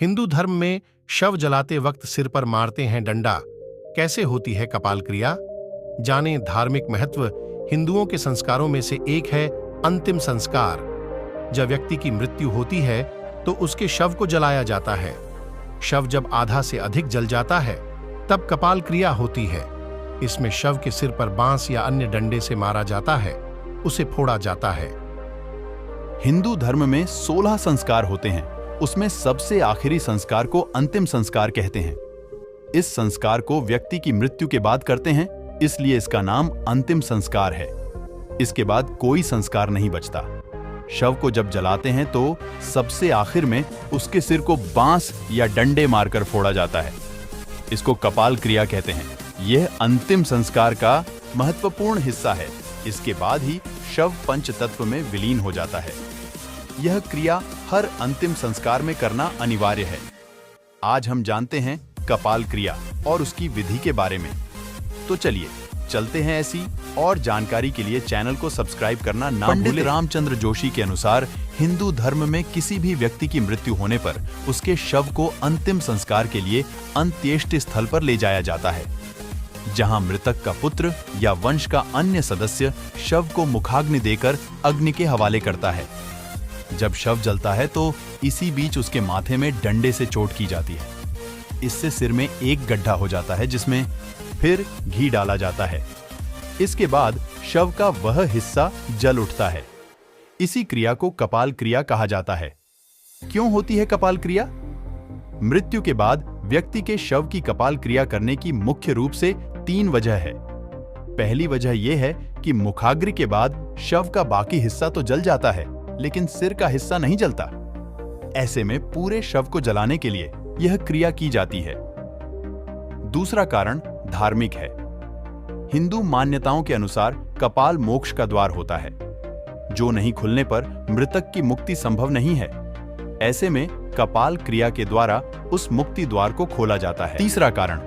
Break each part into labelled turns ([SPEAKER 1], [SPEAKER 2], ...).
[SPEAKER 1] हिंदू धर्म में शव जलाते वक्त सिर पर मारते हैं डंडा। कैसे होती है कपाल क्रिया? जाने धार्मिक महत्व। हिंदुओं के संस्कारों में से एक है अंतिम संस्कार। जब व्यक्ति की मृत्यु होती है तो उसके शव को जलाया जाता है। शव जब आधा से अधिक जल जाता है तब कपाल क्रिया होती है। इसमें शव के सिर पर बांस या अन्य डंडे से मारा जाता है, उसे फोड़ा जाता है।
[SPEAKER 2] हिंदू धर्म में 16 संस्कार होते हैं। उसमें सबसे आखिरी संस्कार को अंतिम संस्कार कहते हैं। इस संस्कार को व्यक्ति की मृत्यु के बाद करते हैं, इसलिए इसका नाम अंतिम संस्कार है। इसके बाद कोई संस्कार नहीं बचता। शव को जब जलाते हैं तो सबसे आखिर में उसके सिर को बांस या डंडे मारकर फोड़ा जाता है। इसको कपाल क्रिया कहते हैं। यह अंतिम संस्कार का महत्वपूर्ण हिस्सा है। इसके बाद ही शव पंच तत्व में विलीन हो जाता है। यह क्रिया हर अंतिम संस्कार में करना अनिवार्य है। आज हम जानते हैं कपाल क्रिया और उसकी विधि के बारे में। तो चलिए चलते हैं ऐसी और जानकारी के लिए चैनल को सब्सक्राइब करना ना भूलें। पंडित रामचंद्र जोशी के अनुसार हिंदू धर्म में किसी भी व्यक्ति की मृत्यु होने पर उसके शव को अंतिम संस्कार के लिए अंत्येष्टि स्थल पर ले जाया जाता है, जहां मृतक का पुत्र या वंश का अन्य सदस्य शव को मुखाग्नि देकर अग्नि के हवाले करता है। जब शव जलता है तो इसी बीच उसके माथे में डंडे से चोट की जाती है। इससे सिर में एक गड्ढा हो जाता है जिसमें फिर घी डाला जाता है। इसके बाद शव का वह हिस्सा जल उठता है। इसी क्रिया को कपाल क्रिया कहा जाता है। क्यों होती है कपाल क्रिया? मृत्यु के बाद व्यक्ति के शव की कपाल क्रिया करने की मुख्य रूप से 3 वजह है। पहली वजह यह है कि मुखाग्नि के बाद शव का बाकी हिस्सा तो जल जाता है, लेकिन सिर का हिस्सा नहीं जलता। ऐसे में पूरे शव को जलाने के लिए यह क्रिया की जाती है। दूसरा कारण धार्मिक है। हिंदू मान्यताओं के अनुसार कपाल मोक्ष का द्वार होता है, जो नहीं खुलने पर मृतक की मुक्ति संभव नहीं है। ऐसे में कपाल क्रिया के द्वारा उस मुक्ति द्वार को खोला जाता है। तीसरा कारण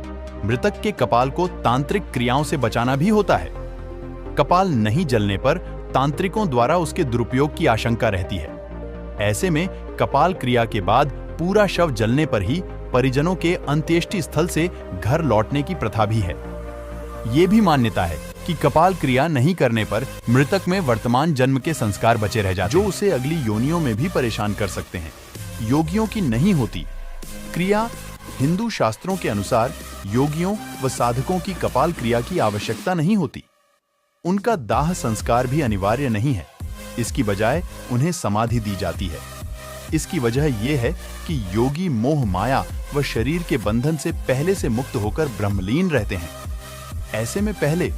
[SPEAKER 2] मृतक के कपाल को तांत्रिक क्रियाओं से बचाना भी होता है। कपाल नहीं जलने पर तांत्रिकों द्वारा उसके दुरुपयोग की आशंका रहती है। ऐसे में कपाल क्रिया के बाद पूरा शव जलने पर ही परिजनों के अंत्येष्टि स्थल से घर लौटने की प्रथा भी है। ये भी मान्यता है कि कपाल क्रिया नहीं करने पर मृतक में वर्तमान जन्म के संस्कार बचे रह जाते हैं, जो उसे अगली योनियों में भी परेशान कर सकते हैं। योगियों की नहीं होती क्रिया। हिंदू शास्त्रों के अनुसार योगियों व साधकों की कपाल क्रिया की आवश्यकता नहीं होती। उनका दाह संस्कार भी अनिवार्य नहीं है। इसकी बजाय उन्हें समाधि दी जाती है। इसकी वजह यह है कि योगी मोह माया व शरीर के बंधन से पहले से मुक्त होकर ब्रह्मलीन रहते हैं। ऐसे में पहले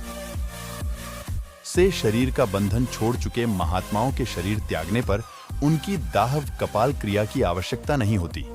[SPEAKER 2] से शरीर का बंधन छोड़ चुके महात्माओं के शरीर त्यागने पर उनकी दाह कपाल क्रिया की आवश्यकता नहीं होती।